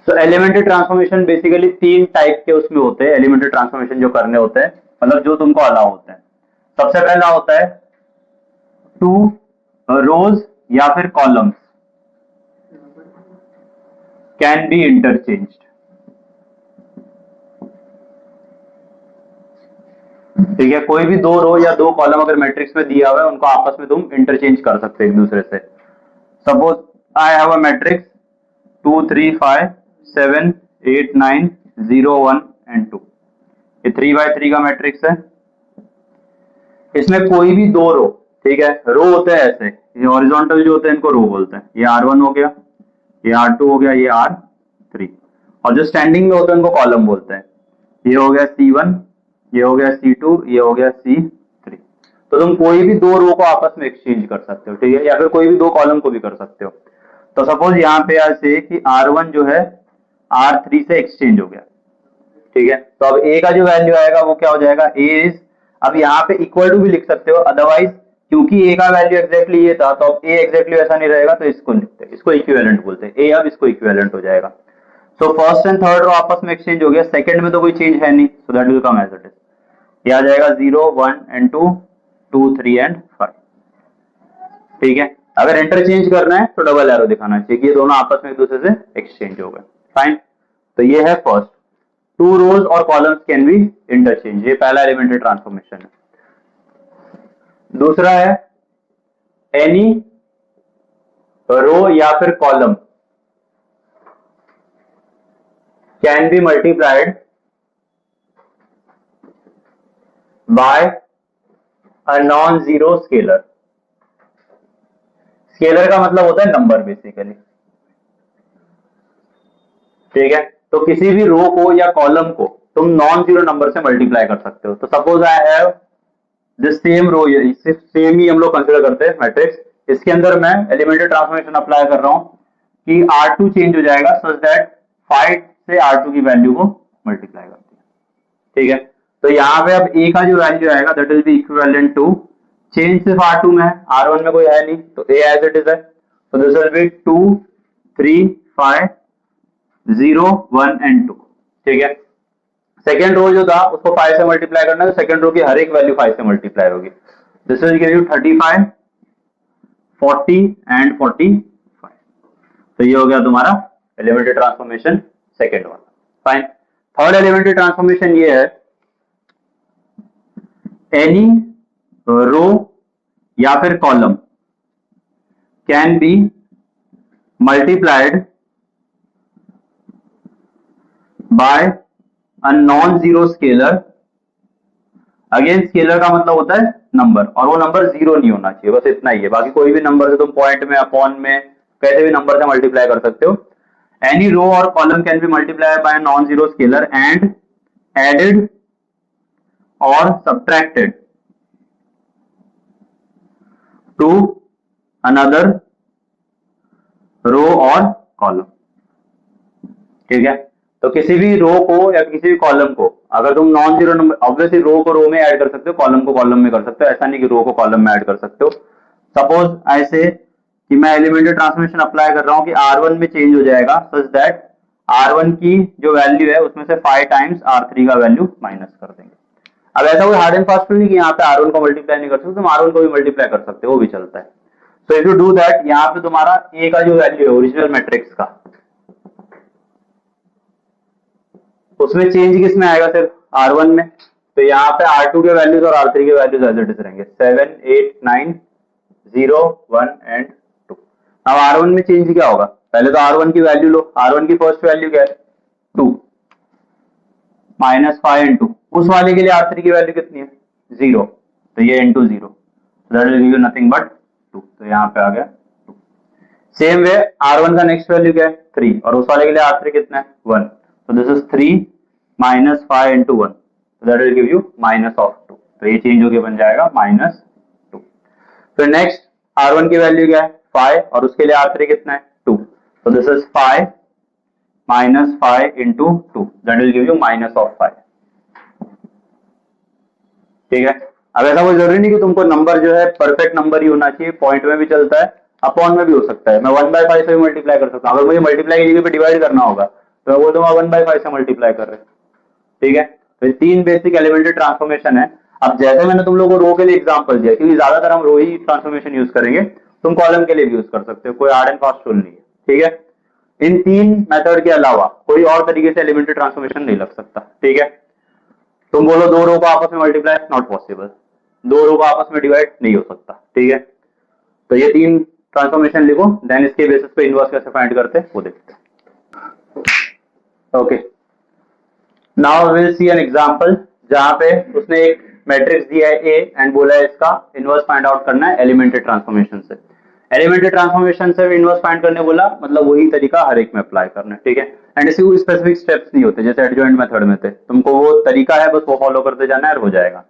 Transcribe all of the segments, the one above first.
तो elementary transformation basically तीन type के उसमें होते हैं, एलिमेंट्री ट्रांसफॉर्मेशन जो करने होते हैं, मतलब जो तुमको अलाउ होते हैं। सबसे पहला होता है टू रोज या फिर कॉलम्स कैन बी इंटरचेंज्ड। ठीक है, कोई भी दो रो या दो कॉलम अगर मैट्रिक्स में दिया हुआ है उनको आपस में तुम इंटरचेंज कर सकते हो एक दूसरे से। Suppose I have a matrix 2 3 5 7 8 9 0 1 and 2। ये 3 by 3 का मैट्रिक्स है। इसमें कोई भी दो रो, ठीक है, रो होते हैं ऐसे, ये हॉरिजॉन्टल जो होते हैं इनको रो बोलते हैं। ये R1 हो गया, ये R2 हो गया, ये R3। और जो स्टैंडिंग में होते हैं उनको कॉलम बोलते हैं। ये हो गया C1, ये हो गया C2, ये हो गया C3। तो तुम कोई भी दो रो को आपस में एक्सचेंज कर सकते हो, ठीक है, या फिर कोई भी दो कॉलम को भी कर सकते हो। तो सपोज यहाँ पे ऐसे कि R1 जो है R3 से एक्सचेंज हो गया, ठीक है, तो अब ए का जो वैल्यू आएगा वो क्या हो जाएगा, ए इज, अब यहाँ पे इक्वल टू भी लिख सकते हो, अदरवाइज क्योंकि ए का वैल्यू एग्जैक्टली ये था तो अब ए एग्जैक्टली वैसा नहीं रहेगा तो इसको लिखते हैं, इसको इक्विवेलेंट बोलते हैं। ए अब इसको इक्विवेलेंट हो जाएगा। So first and third row आपस में एक्सचेंज हो गया, सेकंड में तो कोई चेंज है नहीं, so that will come as it is. ये आ जाएगा 0 1 एंड 2 2 3 एंड 5। ठीक है, अगर इंटरचेंज करना है तो डबल एरो दिखाना चाहिए कि ये दोनों आपस में एक दूसरे से एक्सचेंज हो गए। फाइन, तो ये है फर्स्ट, टू रोज और कॉलम्स कैन बी इंटरचेंज, ये पहला एलिमेंट्री ट्रांसफॉर्मेशन है। दूसरा है एनी रो या फिर column can B multiplied by a non zero scalar. Scalar का मतलब होता है नंबर बेसिकली। ठीक है, तो किसी भी रो को या कॉलम को तुम नॉन जीरो नंबर से मल्टीप्लाई कर सकते हो। तो suppose I have this same row, सिर्फ सेम ही हम लोग कंसिडर करते हैं मैट्रिक्स, इसके अंदर मैं एलिमेंट्री ट्रांसफॉर्मेशन अप्लाई कर रहा हूं कि R2 चेंज हो जाएगा सच दैट 5 से R2 की वैल्यू को मल्टीप्लाई करती है। ठीक है, तो यहाँ पे अब A का जो वैल्यू आएगा that will be equivalent to, change सिर्फ R2 में है, R1 में कोई है नहीं तो A एज इट इज है। तो दिस विल बी 2 3 5 0 1 एंड 2। ठीक है, सेकेंड रो जो था उसको 5 से मल्टीप्लाई करना है तो सेकेंड रो की हर एक वैल्यू 5 से मल्टीप्लाई होगी। This will give you 35 40 and 45। तो ये हो गया तुम्हारा एलिमेंट्री ट्रांसफॉर्मेशन सेकेंड वाला। फाइन, थर्ड एलिमेंट्री ट्रांसफॉर्मेशन ये है एनी रो या फिर column can B multiplied by a non zero scalar. Again scalar का मतलब होता है नंबर, और वो नंबर जीरो नहीं होना चाहिए, बस इतना ही है। बाकी कोई भी नंबर से तुम पॉइंट में, अपॉन में, कैसे भी नंबर से मल्टीप्लाई कर सकते हो। एनी रो और column can be multiply by non zero scalar and added और सब्ट्रैक्टेड टू अनदर रो और कॉलम। ठीक है, तो किसी भी रो को या किसी भी कॉलम को अगर तुम नॉन जीरो नंबर, ऑब्वियसली रो को रो में ऐड कर सकते हो, कॉलम को कॉलम में कर सकते हो, ऐसा नहीं कि रो को कॉलम में ऐड कर सकते हो। सपोज ऐसे कि मैं एलिमेंट्री ट्रांसफॉर्मेशन अप्लाई कर रहा हूं कि R1 में चेंज हो जाएगा सच दैट R1 की जो वैल्यू है उसमें से 5 टाइम्स R3 का वैल्यू माइनस कर देंगे। अब ऐसा कोई हार्ड एंड फास्ट नहीं कि यहाँ पे R1 को मल्टीप्लाई नहीं कर सकते, तुम R1 को भी मल्टीप्लाई कर सकते हो, वो भी चलता है। So if you do that, यहाँ पे तुम्हारा A का जो वैल्यू है ओरिजिनल मैट्रिक्स का, उसमें चेंज किस में आएगा, सिर्फ R1 में। तो यहाँ पे R2 के वैल्यूज और R3 के वैल्यूज एज इट इज रहेंगे 7 8 9 0 1 एंड 2। अब R1 में चेंज क्या होगा, पहले तो R1 की वैल्यू लो, R1 की फर्स्ट वैल्यू क्या है 2 माइनस 5 इंटू उस वाले के लिए R3 की वैल्यू कितनी है 0, तो ये into 0, that will give you nothing but 2। तो यहाँ पे आ गया 2। सेम वे R1 का नेक्स्ट वैल्यू क्या है 3 और उस वाले के लिए R3 कितना है 1, तो this is 3 minus 5 into 1, that will give you minus of 2। तो ये चेंज होके बन जाएगा माइनस 2। फिर नेक्स्ट R1 की वैल्यू क्या है 5 और उसके लिए R3 कितना है 2, तो this is 5 minus 5 into 2, that will give you minus of 5। ठीक है, अब ऐसा कोई जरूरी नहीं कि तुमको नंबर जो है परफेक्ट नंबर ही होना चाहिए, पॉइंट में भी चलता है, अपॉन में भी हो सकता है, मैं 1/5 से भी मल्टीप्लाई कर सकता हूँ। अगर मुझे मल्टीप्लाई की जगह पे डिवाइड करना होगा तो मैं बोल दूंगा 1/5 से मल्टीप्लाई कर रहे हैं, ठीक है। तो ये 3 बेसिक एलिमेंट्री ट्रांसफॉर्मेशन है। अब जैसे मैंने तुम लोगों को रो के लिए एग्जांपल दिया, क्योंकि ज्यादातर हम रो ही ट्रांसफॉर्मेशन यूज करेंगे, तुम कॉलम के लिए भी यूज कर सकते हो, कोई हार्ड एंड फास्ट रूल नहीं है, ठीक है। इन 3 मेथड के अलावा कोई और तरीके से एलिमेंट्री ट्रांसफॉर्मेशन नहीं लग सकता, ठीक है। तुम बोलो 2 रो को आपस में मल्टीप्लाई, नॉट पॉसिबल। 2 रो को आपस में डिवाइड नहीं हो सकता, ठीक है। तो ये 3 ट्रांसफॉर्मेशन लिखो, देन इसके बेसिस पे इनवर्स कैसे फाइंड करते हैं वो देखते हैं। Okay, now will see an example जहां पे उसने एक मैट्रिक्स दिया है ए एंड बोला है इसका इनवर्स फाइंड आउट करना है एलिमेंट्री ट्रांसफॉर्मेशन से। एलिमेंट्री ट्रांसफॉर्मेशन से इनवर्स फाइंड करने बोला, मतलब वही तरीका हर एक में अप्लाई करना है, ठीक है। एंड इसके कोई स्पेसिफिक स्टेप्स नहीं होते जैसे एडजॉइंट मेथड में थे, तुमको वो तरीका है बस वो फॉलो करते जाना है और हो जाएगा।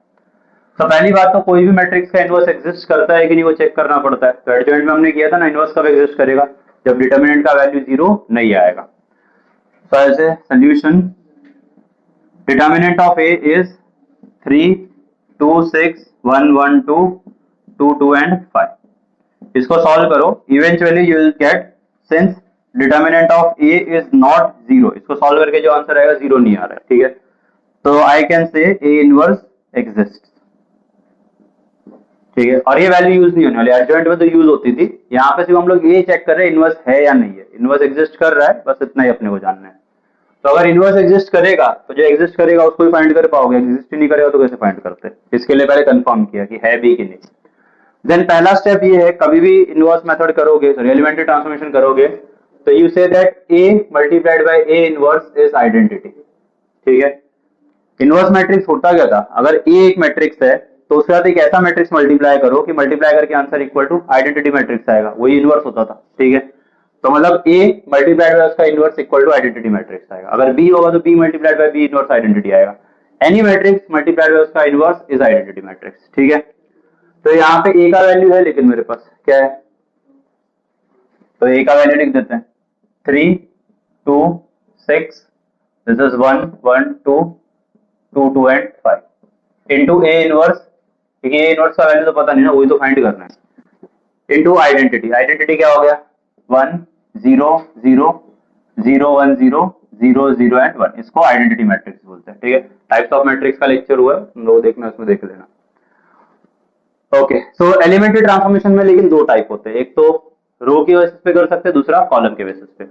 तो पहली बात तो कोई भी मैट्रिक्स का इनवर्स एग्जिस्ट करता है कि नहीं वो चेक करना पड़ता है। तो एडजॉइंट में हमने किया था ना, इनवर्स कब एग्जिस्ट करेगा, जब डिटरमिनेंट का वैल्यू 0 नहीं आएगा। So as a solution, determinant of A is 3, 2, 6, 1, 1, 2, 2, 2 and 5. इसको सॉल्व करो, eventually you will get, since determinant of A is not 0, इसको सॉल्व करके जो आंसर आएगा 0 नहीं आ रहा है, ठीक है। तो I can say A inverse exists, ठीक है। और ये वैल्यू यूज नहीं होने वाली, एडजॉइंट में तो यूज होती थी, यहाँ पे सिर्फ हम लोग ये चेक कर रहे हैं इनवर्स है या नहीं है। इनवर्स एग्जिस्ट कर रहा है, बस इतना ही अपने को जानना है। तो अगर इनवर्स एग्जिस्ट करेगा तो जो एग्जिस्ट करेगा उसको ही फाइंड कर पाओगे, एग्जिस्ट ही नहीं करेगा तो कैसे फाइंड करते हैं। इसके लिए पहले कंफर्म किया कि है भी कि नहीं। देन पहला स्टेप ये है, कभी भी इनवर्स मेथड करोगे, सॉरी एलिमेंट्री ट्रांसफॉर्मेशन करोगे, तो you say that A multiplied bye A inverse is identity, ठीक है। इनवर्स मैट्रिक्स होता क्या था, अगर A एक मैट्रिक्स है तो उसके साथ एक ऐसा मैट्रिक्स मल्टीप्लाई करो कि मल्टीप्लाई करके answer equal to identity matrix आएगा, वही इनवर्स होता था, ठीक है। तो मतलब A मल्टीप्लाइड बाय उसका inverse equal to identity matrix आएगा। अगर B होगा तो B multiplied by B inverse identity आएगा। एनी मैट्रिक्स मल्टीप्लाइड बाय उसका इनवर्स इज आइडेंटिटी मैट्रिक्स, ठीक है। तो यहाँ पे A का वैल्यू है, लेकिन मेरे पास क्या है, तो A का वैल्यू लिख देते हैं 3, 2, 6, this is 1, 1, 2, 2, 2 and 5 into A inverse, क्योंकि A इनवर्स का वैल्यू तो पता नहीं ना, वही तो फाइंड करना है, इंटू आइडेंटिटी। आइडेंटिटी क्या हो गया 1, 0, 0, 0, 1, 0, 0, 0 एंड 1, इसको आइडेंटिटी मैट्रिक्स बोलते हैं, ठीक है। टाइप्स ऑफ मैट्रिक्स का लेक्चर हुआ है, तुम लोग देखना, उसमें देख लेना। ओके, सो एलिमेंट्री ट्रांसफॉर्मेशन में लेकिन 2 टाइप होते हैं, एक तो रो के बेसिस पे कर सकते हैं, दूसरा कॉलम के बेसिस पे।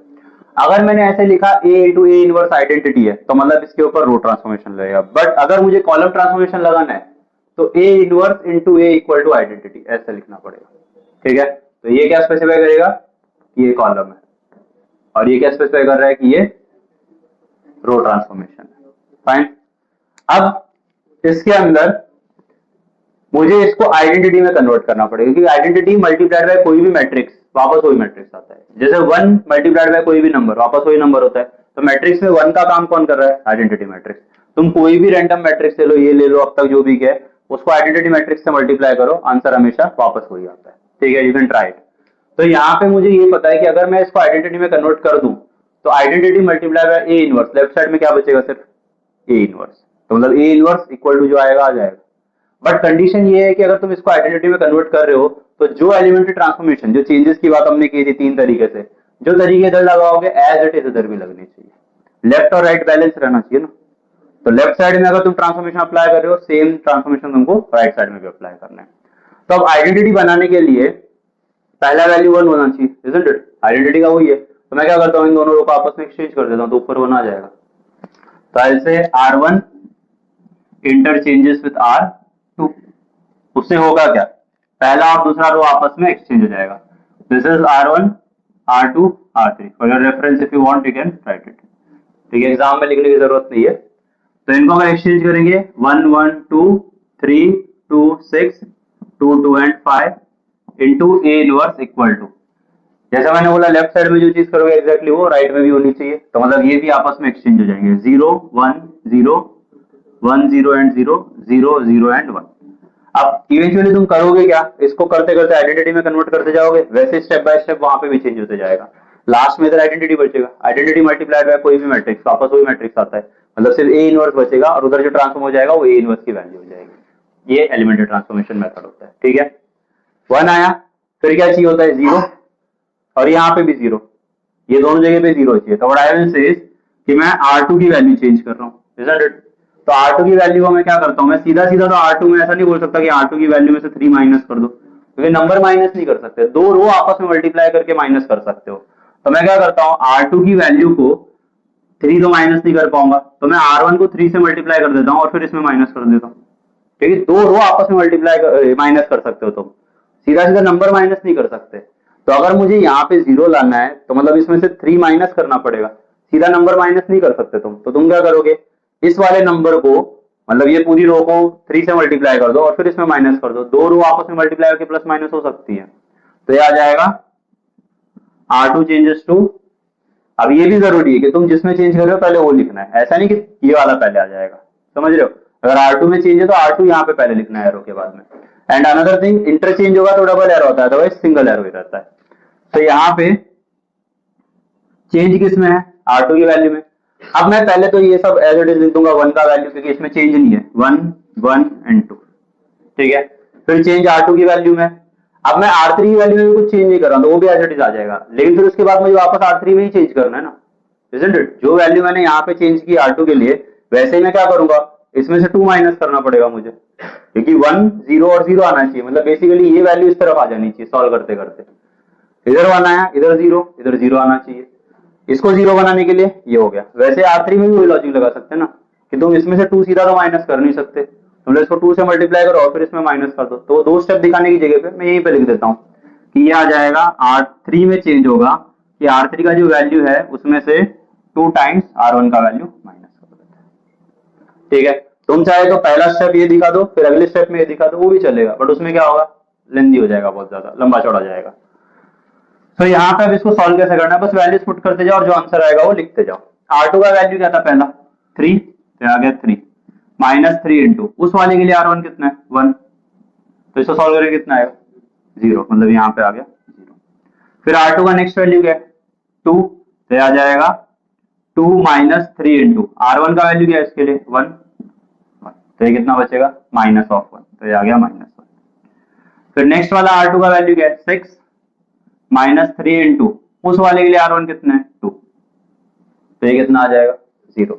अगर मैंने ऐसे लिखा A into A inverse identity है तो मतलब इसके ऊपर रो ट्रांसफॉर्मेशन लगेगा। बट अगर मुझे कॉलम ट्रांसफॉर्मेशन लगाना है तो A inverse into A equal to identity ऐसा लिखना पड़ेगा, ठीक है। तो ये क्या स्पेसिफाई करेगा कि ये कॉलम है, और ये क्या स्पेसिफाई कर रहा है कि ये रो ट्रांसफॉर्मेशन है, फाइन। अब इसके अंदर मुझे इसको आइडेंटिटी में कन्वर्ट करना पड़ेगा, क्योंकि आइडेंटिटी मल्टीप्लाइड बाय कोई भी मैट्रिक्स वापस वही मैट्रिक्स आता है। जैसे 1 मल्टीप्लाइड बाय कोई भी नंबर वापस वही नंबर होता है, तो मैट्रिक्स में 1 का काम कौन कर रहा है, आइडेंटिटी मैट्रिक्स। तुम कोई भी रैंडम मैट्रिक्स ले लो, ये ले लो, अब तक जो भी है उसको आइडेंटिटी मैट्रिक्स से मल्टीप्लाई करो, आंसर हमेशा वापस वही आता है, ठीक है। You can try it. तो यहाँ पे मुझे ये पता है कि अगर मैं इसको आइडेंटिटी में कन्वर्ट कर दूं तो identity multiply by A inverse, left side में क्या बचेगा, सिर्फ A इनवर्स। तो मतलब A इनवर्स इक्वल टू जो आएगा आ जाएगा। बट कंडीशन ये है कि अगर तुम इसको आइडेंटिटी में कन्वर्ट कर रहे हो तो जो एलिमेंट्री ट्रांसफॉर्मेशन, जो चेंजेस की बात हमने की थी 3 तरीके से, जो तरीके इधर लगाओगे एज इट इज इधर भी लगनी चाहिए। लेफ्ट और राइट बैलेंस रहना चाहिए ना। तो लेफ्ट साइड में अगर तुम ट्रांसफॉर्मेशन अप्लाई कर रहे हो, सेम ट्रांसफॉर्मेशन तुमको राइट साइड में भी अप्लाई करना है। तो अब आइडेंटिटी बनाने के लिए पहला वैल्यू 1 होना चाहिए, इजंट इट। आइडेंटिटी का वही है। तो मैं क्या करता हूँ, इन दोनों रो को आपस में एक्सचेंज कर देता हूँ, तो ऊपर 1 आ जाएगा। तो ऐसे R1 इंटरचेंजेस विद R2, उससे होगा क्या, पहला और दूसरा रो आपस में एक्सचेंज हो जाएगा। This is R1, R2, R3 for your reference, if you want you can write it, ठीक है। एग्जाम में लिखने की जरूरत नहीं है। तो इनको अगर एक्सचेंज करेंगे 1, 1, 2, 3, 2, 6, 2, 2 and 5 into A inverse equal to, जैसा मैंने बोला लेफ्ट साइड में जो चीज करोगे एग्जैक्टली वो राइट में भी होनी चाहिए। तो मतलब ये भी आपस में एक्सचेंज हो जाएंगे, 0, 1, 0, 1, 0 एंड 0, 0, 0 एंड 1। अब इवेंचुअली तुम करोगे क्या, इसको करते करते आइडेंटिटी में कन्वर्ट करते जाओगे, वैसे स्टेप बाय स्टेप वहां पे भी चेंज होते जाएगा। लास्ट में इधर आइडेंटिटी बचेगा, आइडेंटिटी मल्टीप्लाइड बाय कोई भी मैट्रिक्स वापस वही मैट्रिक्स आता है, मतलब सिर्फ A इनवर्स बचेगा और उधर जो ट्रांसफॉर्म हो जाएगा वो A इनवर्स की वैल्यू हो जाएगी। ये एलिमेंट्री ट्रांसफॉर्मेशन मेथड होता है, ठीक है। 1 आया, फिर क्या चाहिए होता है 0, और यहाँ पे भी 0, ये दोनों जगह पे 0 चाहिए। तो what I will say is कि मैं R2 की वैल्यू चेंज कर रहा हूँ, isn't it? तो R2 की वैल्यू को मैं क्या करता हूँ, मैं सीधा सीधा तो R2 में ऐसा नहीं बोल सकता कि R2 की वैल्यू में से 3 माइनस कर दो, क्योंकि नंबर माइनस नहीं कर सकते, दो रो आपस में मल्टीप्लाई करके माइनस कर सकते हो। तो मैं क्या करता हूँ, R2 की वैल्यू को 3 तो माइनस नहीं कर पाऊंगा, तो मैं R1 को 3 से मल्टीप्लाई कर देता हूँ और फिर इसमें माइनस कर देता हूँ, क्योंकि दो रो आपस में मल्टीप्लाई माइनस कर सकते हो, तुम सीधा सीधा नंबर माइनस नहीं कर सकते। तो अगर मुझे यहाँ पे 0 लाना है तो मतलब इसमें से 3 माइनस करना पड़ेगा, सीधा नंबर माइनस नहीं कर सकते तुम। तो तुम क्या करोगे, इस वाले नंबर को मतलब ये पूरी रो को 3 से मल्टीप्लाई कर दो और फिर इसमें माइनस कर दो, दो रो आपस में मल्टीप्लाई करके प्लस माइनस हो सकती है। तो ये आ जाएगा R2 चेंजेस टू, अब ये भी जरूरी है कि तुम जिसमें चेंज कर रहे हो पहले वो लिखना है, ऐसा नहीं कि ये वाला पहले आ जाएगा, समझ रहे हो? अगर R2 में चेंज है तो R2 यहाँ पे पहले लिखना है एरो के बाद में। एंड अनदर थिंग, इंटरचेंज होगा तो डबल एरो होता है, अदरवाइज सिंगल एरो ही रहता है। तो यहाँ पे चेंज किस में है, R2 की वैल्यू में। अब मैं पहले तो ये सब एज इट इज लिख दूंगा 1 का वैल्यू, क्योंकि इसमें चेंज नहीं है, 1 1 एंड 2, ठीक है। फिर चेंज R2 की वैल्यू में। अब मैं R3 की वैल्यू में भी कुछ चेंज नहीं कर रहा, तो वो भी एज इट इज आ जाएगा, लेकिन फिर उसके बाद मुझे वापस R3 में ही चेंज करना है ना, isn't it? जो वैल्यू मैंने यहाँ पे चेंज की R2 के लिए, वैसे ही मैं क्या करूंगा, इसमें से 2 माइनस करना पड़ेगा मुझे, क्योंकि 1 0 और 0 आना चाहिए, मतलब बेसिकली ये वैल्यू इस तरफ आ जानी चाहिए सॉल्व करते करते, इधर 1 आया, इधर 0, इधर 0 आना चाहिए, इसको 0 बनाने के लिए ये हो गया। वैसे R3 में भी वही लॉजिक लगा सकते हैं ना, कि तुम इसमें से 2 सीधा तो माइनस कर नहीं सकते, तुम इसको 2 से मल्टीप्लाई करो और फिर इसमें माइनस कर दो। तो दो स्टेप दिखाने की जगह पे मैं यहीं पे लिख देता हूँ कि ये आ जाएगा R3 में चेंज होगा कि R3 का जो वैल्यू है उसमें से 2 टाइम्स R1 का वैल्यू माइनस कर देते हैं, ठीक है। तुम चाहे तो पहला स्टेप ये दिखा दो, फिर अगले स्टेप में ये दिखा दो, वो भी चलेगा, बट उसमें क्या होगा, लेंदी हो जाएगा, बहुत ज्यादा लंबा चौड़ा जाएगा। तो यहाँ पे अब इसको सॉल्व कैसे करना है, बस वैल्यूज पुट करते जाओ और जो आंसर आएगा वो लिखते जाओ। R2 का वैल्यू क्या था पहला 3, तो आ गया 3 माइनस 3 इंटू उस वाले के लिए R1 कितना है 1, तो इसको सॉल्व करेंगे कितना आएगा 0, मतलब यहाँ पे आ गया 0। फिर R2 का नेक्स्ट वैल्यू क्या है 2, तो आ जाएगा 2 माइनस 3 इंटू R1 का वैल्यू क्या है इसके लिए 1, तो ये कितना बचेगा माइनस ऑफ 1, तो ये आ गया माइनस 1। फिर नेक्स्ट वाला R2 का वैल्यू क्या है 6 माइनस 3 इंटू उस वाले के लिए R1 कितना है 2, तो ये कितना आ जाएगा 0।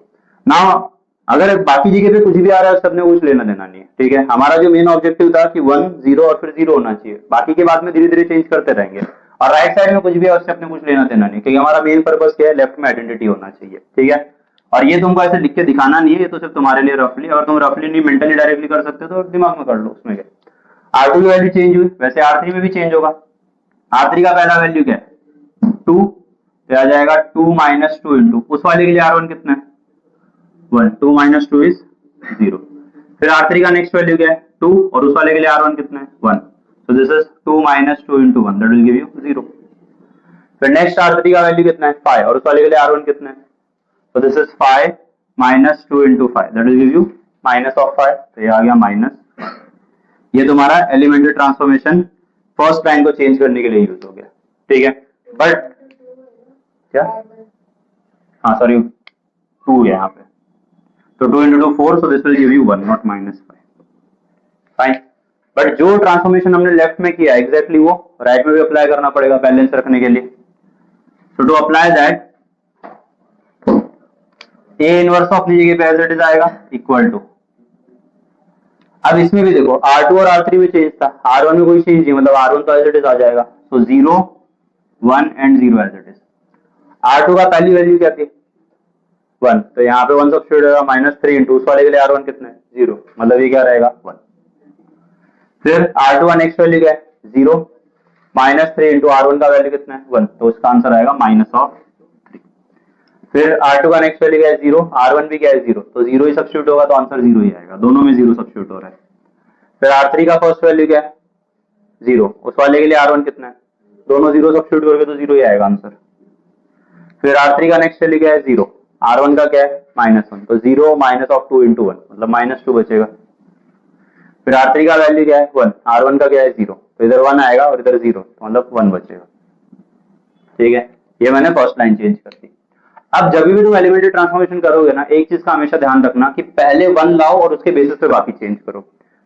नाउ अगर बाकी जगह पे कुछ भी आ रहा है सबने कुछ लेना देना नहीं है, ठीक है। हमारा जो मेन ऑब्जेक्टिव था कि 1 0 और फिर 0 होना चाहिए, बाकी के बाद में धीरे धीरे चेंज करते रहेंगे। और राइट साइड में कुछ भी है उससे अपने कुछ लेना देना नहीं, क्योंकि हमारा मेन पर्पस क्या है, लेफ्ट में आइडेंटिटी होना चाहिए, ठीक है। और ये तुमको ऐसे लिख के दिखाना नहीं है, ये तो सिर्फ तुम्हारे लिए रफली, अगर तुम रफली नहीं मेंटली डायरेक्टली कर सकते तो दिमाग में कर लो, उसमें क्या। R2 की वैल्यू चेंज हुई, वैसे R3 में भी चेंज होगा। R3 का पहला वैल्यू क्या है 2, तो आ जाएगा 2 माइनस 2 इंटू उस वाले के लिए R1 कितना है 1, 2 माइनस 2 इज 0। फिर R3 का नेक्स्ट वैल्यू क्या है 2 और उस वाले के लिए R1 कितना है 1, so this is 2 minus 2 into 1 that will give you 0। फिर नेक्स्ट R3 का वैल्यू कितना है 5 और उस वाले के लिए R1 कितना है, so this is 5 minus 2 into 5 that will give you minus of 5, तो ये आ गया माइनस। ये तुम्हारा एलिमेंट्री ट्रांसफॉर्मेशन फर्स्ट लाइन को चेंज करने के लिए यूज हो गया, ठीक है। बट क्या, हाँ सॉरी 2 है यहाँ पे, तो 2 into 2 4, so this will give you 1 not minus 5, fine. But जो ट्रांसफॉर्मेशन हमने लेफ्ट में किया एग्जैक्टली वो राइट में भी अप्लाई करना पड़ेगा बैलेंस रखने के लिए। So to apply that A inverse of लीजिए पे एज इट इज आएगा इक्वल टू, अब इसमें भी देखो R2 और R3 में चेंज था, R1 में कोई चेंज नहीं, मतलब R1 तो एज इट इज आ जाएगा, so 0 1 and 0 as it is. R2 का पहली वैल्यू क्या थी 1, तो यहाँ पे 1 सब्स्टिट्यूट होगा माइनस 3 इंटू उस वाले के लिए R1 कितना है 0, मतलब ये क्या रहेगा 1। फिर R2 का नेक्स्ट वैल्यू क्या है 0 माइनस 3 इंटू R1 का वैल्यू कितना है 1, तो इसका आंसर आएगा माइनस ऑफ 3। फिर R2 का नेक्स्ट वैल्यू क्या है 0, R1 भी क्या है 0, तो 0 ही सब्स्टिट्यूट होगा तो आंसर 0 ही आएगा, दोनों में 0 सब्स्टिट्यूट हो रहा है। फिर R3 का फर्स्ट वैल्यू क्या है 0, उस वाले के लिए R1 कितना है, दोनों 0 सब्स्टिट्यूट करके तो 0 ही आएगा आंसर। फिर R3 का नेक्स्ट वैल्यू क्या है 0, R1 का क्या है -1, तो 0 माइनस ऑफ 2 इंटू 1 मतलब -2 बचेगा। फिर R3 का वैल्यू क्या है 1, R1 का क्या है 0, तो इधर 1 आएगा और इधर 0, तो मतलब 1 बचेगा, ठीक है। ये मैंने फर्स्ट लाइन चेंज कर दी। अब जब भी तुम एलिमेंट्री ट्रांसफॉर्मेशन करोगे ना, एक चीज का हमेशा ध्यान रखना कि पहले 1 लाओ और उसके बेसिस पे बाकी चेंज करो,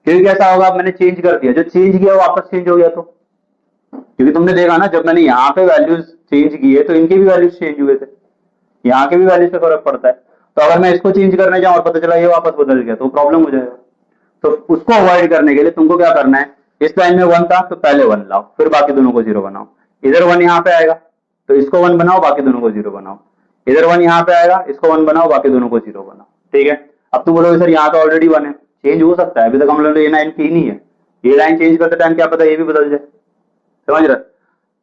क्योंकि कैसा होगा मैंने चेंज कर दिया, जो चेंज किया वो वापस चेंज हो गया, तो क्योंकि तुमने देखा ना, जब मैंने यहाँ पे वैल्यूज चेंज किए तो इनके भी वैल्यूज चेंज हुए थे, यहाँ के भी वैल्यूज पे फर्क पड़ता है। तो अगर मैं इसको चेंज करने जाऊं और पता चला ये वापस बदल गया तो प्रॉब्लम हो जाएगा। तो उसको अवॉइड करने के लिए तुमको क्या करना है, इस लाइन में 1 था तो पहले 1 लाओ, फिर बाकी दोनों को 0 बनाओ। इधर 1 यहाँ पे आएगा तो इसको 1 बनाओ, बाकी दोनों को 0 बनाओ। इधर 1 यहाँ पे आएगा, इसको 1 बनाओ, बाकी दोनों को 0 बनाओ। ठीक है। अब तुम बोलोगे सर यहाँ तो ऑलरेडी 1 है, चेंज हो सकता है, अभी तक हम लोग ये लाइन की नहीं है, ये लाइन चेंज करते टाइम क्या पता ये भी बदल जाए, समझ रहे।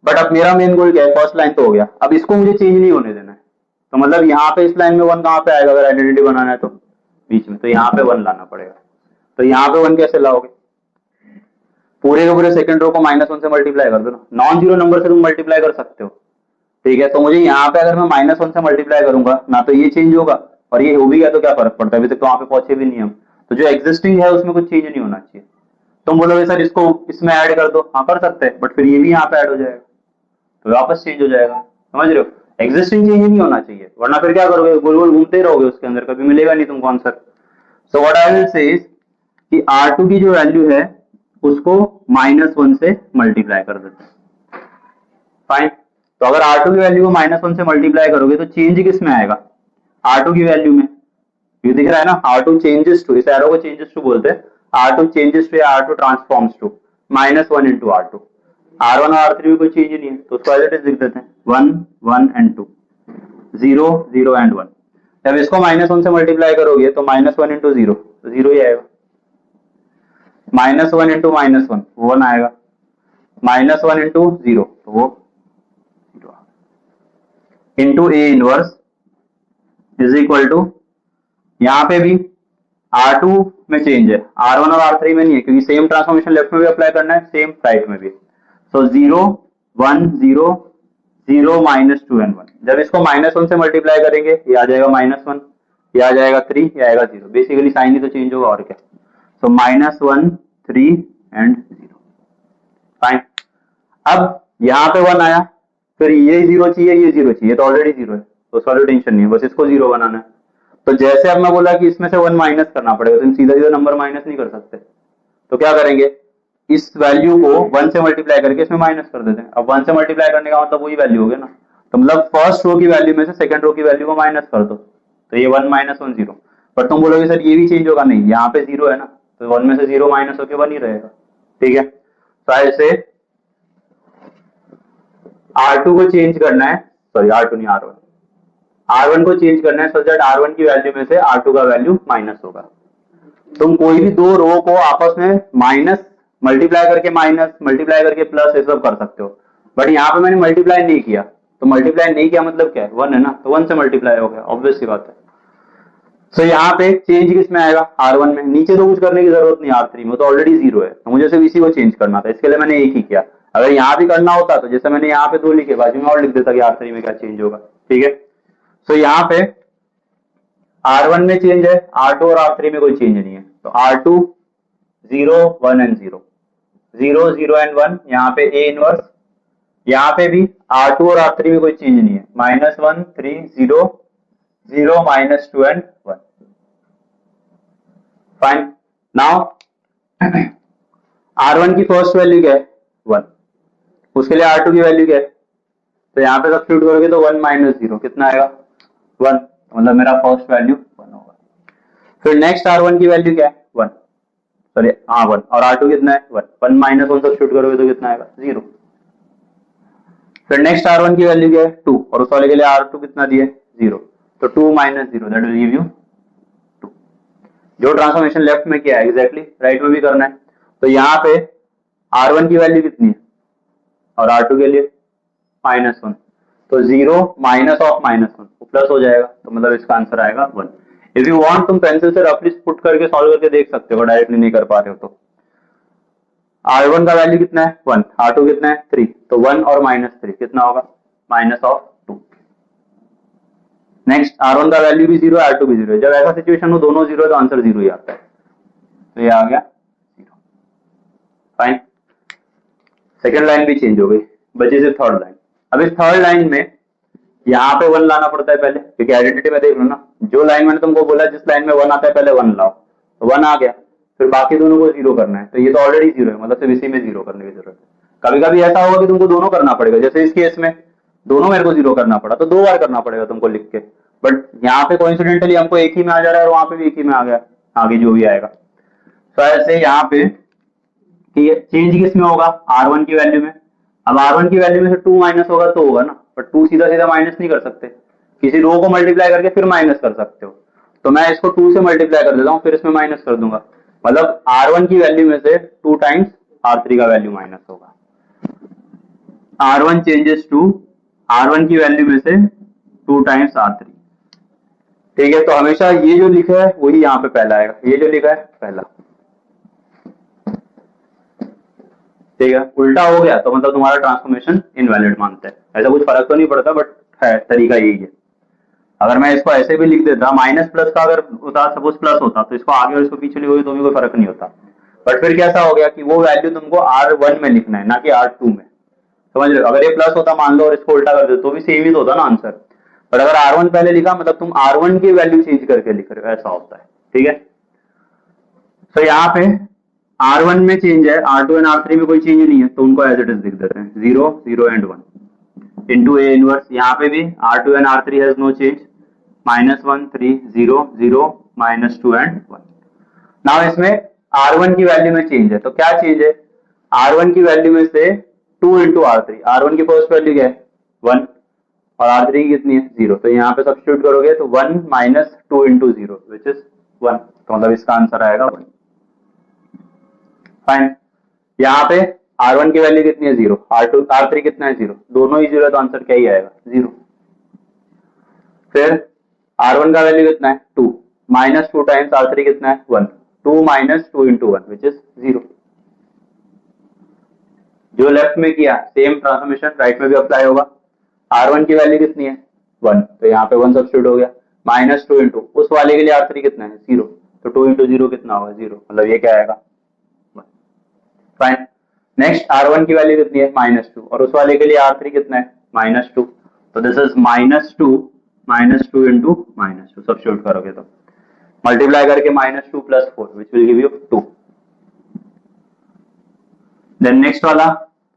बट अब मेरा मेन गोल क्या है, फर्स्ट लाइन तो हो गया, अब इसको मुझे चेंज नहीं होने देना है। तो मतलब यहाँ पे इस लाइन में 1 कहाँ पे आएगा, अगर आइडेंटिटी बनाना है तो बीच में, तो यहाँ पे 1 लाना पड़ेगा। तो यहाँ पे 1 कैसे लाओगे, पूरे के पूरे सेकंड रो को -1 से मल्टीप्लाई कर दो ना, नॉन जीरो नंबर से तुम मल्टीप्लाई कर सकते हो। ठीक है। तो मुझे यहाँ पे अगर मैं -1 से मल्टीप्लाई करूंगा ना, तो ये चेंज होगा, और ये हो भी गया तो क्या फर्क पड़ता है, अभी तक तो वहां पे पहुंचे भी नहीं हम। तो जो एग्जिस्टिंग है उसमें कुछ चेंज नहीं होना चाहिए। तुम बोलोगे सर इसको इसमें ऐड कर दो, हाँ कर सकते हैं, बट फिर ये भी यहाँ पे ऐड हो जाएगा तो वापस चेंज हो जाएगा, समझ रहे हो। एग्जिस्टिंग चेंज ही नहीं होना चाहिए, वरना फिर क्या करोगे, गोल गोल घूमते रहोगे उसके अंदर, कभी मिलेगा नहीं तुमको answer. So what I will say is कि R2 की जो वैल्यू है उसको -1 से मल्टीप्लाई कर देते हैं। फाइन। तो अगर R2 की वैल्यू को -1 से मल्टीप्लाई करोगे तो चेंज किस में आएगा, R2 की वैल्यू में। ये दिख रहा है ना, R2 चेंजेस टू, इस एरो को चेंजेस टू बोलते हैं, R2 चेंजेस टू या R2 transforms to -1 into R2। R1 और R3 में कोई चेंज नहीं है तो उसको एज इट इज लिख देते हैं, 1 1 एंड 2, 0 0 एंड 1। जब इसको -1 से मल्टीप्लाई करोगे तो -1 इंटू 0 तो 0 ही आएगा, -1 इंटू -1 1 आएगा, -1 इंटू 0 तो वो 0 into A inverse is equal to, यहाँ पे भी R2 में चेंज है, R1 और R3 में नहीं है, क्योंकि सेम ट्रांसफॉर्मेशन लेफ्ट में भी अप्लाई करना है, सेम राइट में भी। सो 0 1 0 0 -2 एंड 1। जब इसको -1 से मल्टीप्लाई करेंगे ये आ जाएगा -1, ये आ जाएगा 3, ये आएगा 0। बेसिकली साइन ही तो चेंज होगा और क्या। सो -1 3 एंड 0। फाइन। अब यहाँ पे 1 आया, फिर ये 0 चाहिए, ये 0 चाहिए, तो ऑलरेडी 0 है तो सॉरी टेंशन नहीं है, बस इसको 0 बनाना है। तो जैसे अब मैं बोला कि इसमें से 1 माइनस करना पड़ेगा, तो सीधा सीधा नंबर माइनस नहीं कर सकते, तो क्या करेंगे, इस वैल्यू को 1 से मल्टीप्लाई करके इसमें माइनस कर देते हैं। अब 1 से मल्टीप्लाई करने का मतलब वही वैल्यू हो गया ना, तो मतलब फर्स्ट रो की वैल्यू में से सेकंड रो की वैल्यू को माइनस कर दो, तो ये 1 -1 0। पर तुम बोलोगे सर ये भी चेंज होगा, नहीं, यहाँ पे 0 है ना, तो 1 में से 0 माइनस होकर 1 ही रहेगा। ठीक है। तो ऐसे R2 को चेंज करना है, सॉरी R2 नहीं R1, R1 को चेंज करना है सो दैट R1 की वैल्यू में से R2 का वैल्यू माइनस होगा। तुम कोई भी दो रो को आपस में माइनस मल्टीप्लाई करके माइनस मल्टीप्लाई करके प्लस ये सब कर सकते हो, बट यहाँ पे मैंने मल्टीप्लाई नहीं किया, तो मल्टीप्लाई नहीं किया मतलब क्या है, 1 है ना, तो 1 से मल्टीप्लाई हो गया, ऑब्वियस सी बात है। सो यहाँ पे चेंज किस में आएगा, R1 में। नीचे तो कुछ करने की जरूरत नहीं, R3 में तो ऑलरेडी 0 है, तो मुझे सिर्फ इसी को चेंज करना था, इसके लिए मैंने एक ही किया। अगर यहाँ भी करना होता तो जैसे मैंने यहाँ पे 2 लिखे, बाजू में और लिख देता कि R3 में क्या चेंज होगा। ठीक है। सो यहाँ पे R1 में चेंज है, R2 और R3 में कोई चेंज नहीं है, तो R2 0 1 एंड 0 0 0 एंड 1, यहाँ पे A इनवर्स, यहाँ पे भी R2 और R3 में कोई चेंज नहीं है, -1 3 0 0 -2 एंड 1। फाइन। नाउ R1 की फर्स्ट वैल्यू क्या है, 1, उसके लिए R2 की वैल्यू क्या है, तो यहाँ पे सब्स्टिट्यूट करोगे तो 1 -0 कितना आएगा, 1, मतलब मेरा फर्स्ट वैल्यू 1 होगा। फिर नेक्स्ट R1 की वैल्यू क्या है, 1, सॉरी हाँ 1, और R2 कितना है 1, 1 -1 सब्स्टिट्यूट करोगे तो कितना आएगा, 0। फिर नेक्स्ट R1 की वैल्यू क्या है, 2, और उस वाले के लिए R2 कितना दिया, 0, तो 2 - 0 दैट विल गिव यू 2। जो ट्रांसफॉर्मेशन लेफ्ट में किया है एग्जैक्टली राइट में भी करना है। तो यहाँ पे R1 की वैल्यू कितनी है और R2 के लिए -1, तो 0 माइनस ऑफ -1 प्लस हो जाएगा, तो मतलब इसका आंसर आएगा 1। इफ यू वांट तुम पेंसिल से रफली पुट करके सॉल्व करके देख सकते हो, डायरेक्टली नहीं कर पा रहे हो तो। R1 का वैल्यू कितना है 1, R2 कितना है 3, तो 1 और -3 कितना होगा, -2। नेक्स्ट R1 का वैल्यू भी 0 है, R2 भी 0 है। जब ऐसा सिचुएशन हो दोनों 0 है तो आंसर 0 ही आता है, तो ये आ गया 0। फाइन। सेकेंड लाइन भी चेंज हो गई, बची सिर्फ थर्ड लाइन। अब इस थर्ड लाइन में यहाँ पे 1 लाना पड़ता है पहले, क्योंकि आइडेंटिटी में देख लो ना, जो लाइन मैंने तुमको बोला जिस लाइन में 1 आता है पहले 1 लाओ, तो 1 आ गया, फिर बाकी दोनों को 0 करना है, तो ये तो ऑलरेडी 0 है, मतलब सिर्फ इसी में 0 करने की जरूरत है। कभी कभी ऐसा होगा कि तुमको दोनों करना पड़ेगा, जैसे इस केस में दोनों मेरे को 0 करना पड़ा तो 2 बार करना पड़ेगा तुमको लिख के, बट यहाँ पे कोइंसिडेंटली हमको एक ही में आ जा रहा है और वहां पे भी एक ही में आ गया, आगे जो भी आएगा। तो ऐसे यहाँ पे कि चेंज किस में होगा, R1 की वैल्यू में। अब R1 की वैल्यू में से 2 माइनस होगा तो होगा ना, बट 2 सीधा सीधा माइनस नहीं कर सकते, किसी रो को मल्टीप्लाई करके फिर माइनस कर सकते हो, तो मैं इसको 2 से मल्टीप्लाई कर देता हूँ फिर इसमें माइनस कर दूंगा, मतलब R1 की वैल्यू में से 2 टाइम्स R3 का वैल्यू माइनस होगा। R1 चेंजेस टू R1 की वैल्यू में से 2 टाइम्स R3, ठीक है। तो हमेशा ये जो लिखा है वही यहाँ पे पहला आएगा, ये जो लिखा है पहला, ठीक है। उल्टा हो गया तो मतलब तुम्हारा ट्रांसफॉर्मेशन इनवैलिड मानते हैं, ऐसा कुछ फर्क तो नहीं पड़ता, बट है तरीका यही है। अगर मैं इसको ऐसे भी लिख देता, माइनस प्लस का अगर होता, सपोज प्लस होता, तो इसको आगे और इसको पीछे लिखोगे तो भी कोई फर्क नहीं होता, बट फिर कैसा हो गया कि वो वैल्यू तुमको R1 में लिखना है ना कि R2 में, समझ रहे हो। अगर ये प्लस होता मान लो और इसको उल्टा कर दे तो भी सेम ही तो होता ना आंसर, बट अगर R1 पहले लिखा मतलब तुम R1 की वैल्यू चेंज करके लिख रहे हो, ऐसा होता है, ठीक है। तो यहाँ पे R1 में चेंज है, R2 एंड R3 में कोई चेंज नहीं है, तो उनको एज इट इज लिख देते हैं 0 0 एंड 1 इनटू A इनवर्स। यहाँ पे भी R2 and R3 has no change, -1 3 0 0 -2 and 1। Now इसमें R1 की वैल्यू में चेंज है, तो क्या चेंज है, R1 की वैल्यू में से 2 इंटू R3, R1 की फर्स्ट वैल्यू क्या है 1 और R3 की कितनी है 0, तो यहाँ पे सब्स्टिट्यूट करोगे तो 1 माइनस 2 इंटू 0 विच इज 1, तो मतलब इसका आंसर आएगा 1। फाइन, यहाँ पे R1 की वैल्यू कितनी है 0, R3 कितना है 0, दोनों ही 0 है तो आंसर क्या ही आएगा 0। फिर R1 का वैल्यू कितना है 2, माइनस 2 टाइम्स R3 कितना है 1, 2 माइनस 2 इंटू 1 विच इज 0। जो लेफ्ट में किया सेम ट्रांसफॉर्मेशन राइट में भी अप्लाई होगा। R1 की वैल्यू कितनी है 1, तो यहाँ पे 1 सब्स्टिट्यूट हो गया, माइनस 2 इंटू उस वाले के लिए R3 कितना है 0, तो 2 इंटू 0 कितना होगा 0, मतलब ये क्या आएगा 1। फाइन, नेक्स्ट R1 की वैल्यू कितनी है -2 और उस वाले के लिए R3 कितना है -2, तो दिस इज -2 इंटू -2 सब्स्टिट्यूट करोगे तो मल्टीप्लाई करके -2 plus 4 which will give you 2। Then next वाला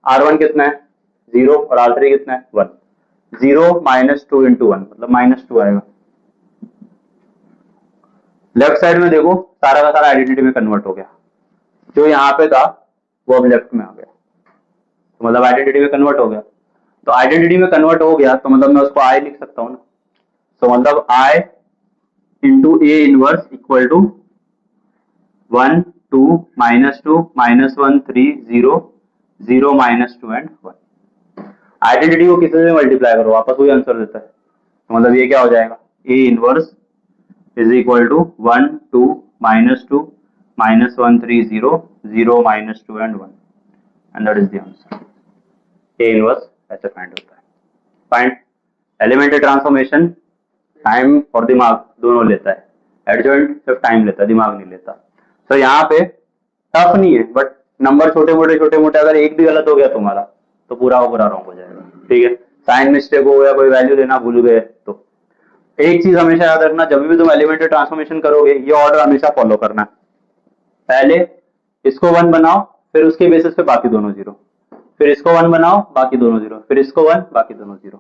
R1 कितना है 0 और R3 कितना है 1, 0 -2 इंटू 1 मतलब -2 आएगा। लेफ्ट साइड में देखो सारा का सारा आइडेंटिटी में कन्वर्ट हो गया, जो यहाँ पे था वो अब लेफ्ट में आ गया, तो मतलब आइडेंटिटी में कन्वर्ट हो गया। तो आइडेंटिटी में कन्वर्ट हो गया तो मतलब मैं उसको I लिख सकता हूँ ना, तो मतलब I into A inverse equal to 1 2 -2 -1 3 0 0 -2 and 1। Identity को किसी से मल्टीप्लाई करो वापस वही आंसर देता है, तो मतलब ये क्या हो जाएगा A inverse is equal to 1 2 -2 -1 3 0 0 -2 and 1 and that is the answer. A inverse ऐसे फाइंड होता है। फाइंड एलिमेंट्री ट्रांसफॉर्मेशन टाइम और दिमाग दोनों लेता है, एडजॉइंट सिर्फ टाइम लेता है, दिमाग नहीं लेता। तो यहाँ पे टफ नहीं है, बट नंबर छोटे मोटे अगर एक भी गलत हो गया तुम्हारा तो पूरा रॉन्ग हो जाएगा, ठीक है। साइन मिस्टेक हो गया, कोई वैल्यू देना भूल गए, तो एक चीज हमेशा याद रखना, जब भी तुम एलिमेंट्री ट्रांसफॉर्मेशन करोगे ये ऑर्डर हमेशा फॉलो करना, पहले इसको 1 बनाओ फिर उसके बेसिस पे बाकी दोनों 0, फिर इसको 1 बनाओ बाकी दोनों 0, फिर इसको 1 बाकी दोनों 0।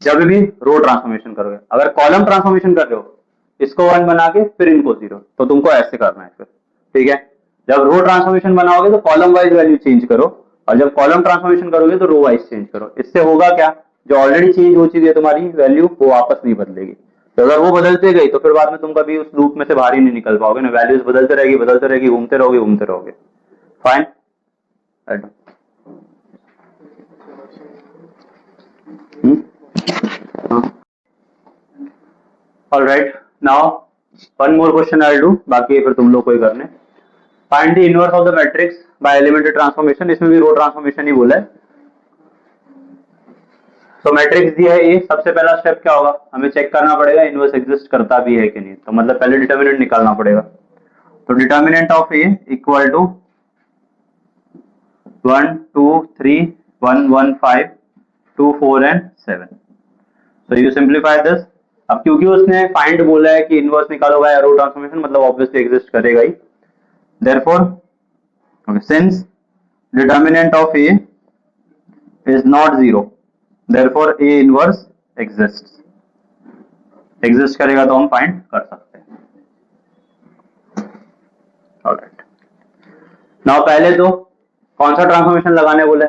जब भी रो ट्रांसफॉर्मेशन करोगे, अगर कॉलम ट्रांसफॉर्मेशन कर रहे हो इसको 1 बना के फिर इनको 0, तो तुमको ऐसे करना है फिर, ठीक है। जब रो ट्रांसफॉर्मेशन बनाओगे तो कॉलम वाइज वैल्यू चेंज करो, और जब कॉलम ट्रांसफॉर्मेशन करोगे तो रो वाइज चेंज करो। इससे होगा क्या, जो ऑलरेडी चेंज हो चुकी है तुम्हारी वैल्यू वो वापस नहीं बदलेगी, तो अगर वो बदलते गई तो फिर बाद में तुम कभी उस लूप में से बाहर ही नहीं निकल पाओगे ना, वैल्यूज बदलते रहेगी घूमते रहोगे। Fine, alright, now one more question I do, बाकी फिर तुम लोग कोई करने। Find the inverse of the matrix by elementary transformation, इसमें भी रो ट्रांसफॉर्मेशन ही बोला है। तो मैट्रिक्स दिया है ए, सबसे पहला स्टेप क्या होगा, हमें चेक करना पड़ेगा इनवर्स एग्जिस्ट करता भी है कि नहीं, तो मतलब पहले डिटर्मिनेंट निकालना पड़ेगा। तो determinant of A equal to 1 2 3 1 1 5 2 4 and 7। So you simplify this. अब क्योंकि उसने फाइंड बोला है कि इनवर्स निकालो बाय रो ट्रांसफॉर्मेशन, मतलब ऑब्वियसली एग्जिस्ट करेगा ही। Therefore, since determinant of A is not zero, therefore A inverse exist करेगा तो हम फाइंड कर सकते हैं। ऑलराइट, नाउ पहले तो कौन सा ट्रांसफॉर्मेशन लगाने बोले,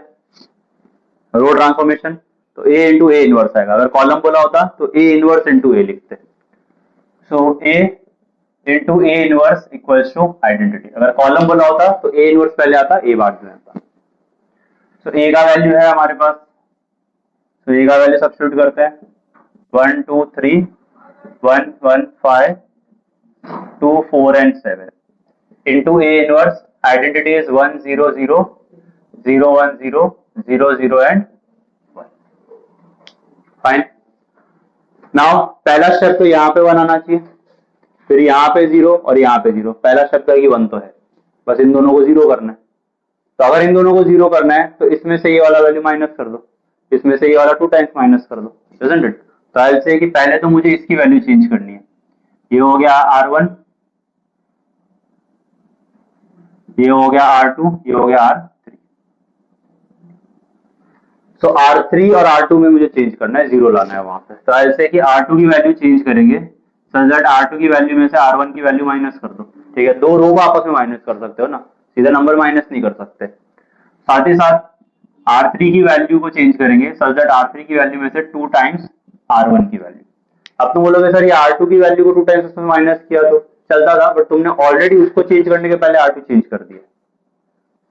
रो ट्रांसफॉर्मेशन, तो ए इंटू ए इनवर्स आएगा। अगर कॉलम बोला होता तो ए इनवर्स इंटू ए लिखते। So A into A inverse equals to identity. अगर कॉलम बोला होता तो ए इनवर्स पहले आता, ए बाद में आता। सो ए का वैल्यू है हमारे पास, तो ए का वैल्यू सब्स्टिट्यूट करते हैं 1 2 3 1 1 5 2 4 and 7 into A inverse. Identity is 1 0 0 0 1 0 0 0 and 1। Fine. Now पहला स्टेप तो यहाँ पे 1 आना चाहिए, फिर यहाँ पे 0 और यहाँ पे 0। पहला स्टेप है कि 1 तो है, बस इन दोनों को 0 करना है। तो अगर इन दोनों को 0 करना है तो इसमें से ये वाला वैल्यू माइनस कर दो, इसमें से ये वाला 2 टाइम्स माइनस कर दो, डजंट इट? तो आई विल से कि पहले तो मुझे इसकी वैल्यू चेंज करनी है। ये हो गया R1, ये हो गया R2, ये हो गया R3। सो R3 और R2 में मुझे चेंज करना है, 0 लाना है वहां पे। तो आई विल से कि R2 की वैल्यू चेंज करेंगे, सच दैट R2 की वैल्यू में से R1 की वैल्यू माइनस कर दो। ठीक है, दो रो को आपस में माइनस कर सकते हो ना, सीधा नंबर माइनस नहीं कर सकते। साथ ही साथ R3 की वैल्यू को चेंज करेंगे, सच दैट R3 की वैल्यू में से 2 टाइम्स R1 की वैल्यू। अब तुम बोलोगे सर ये R2 की वैल्यू को 2 टाइम्स उसमें माइनस किया तो चलता था, बट तुमने ऑलरेडी उसको चेंज करने के पहले R2 चेंज कर दिया,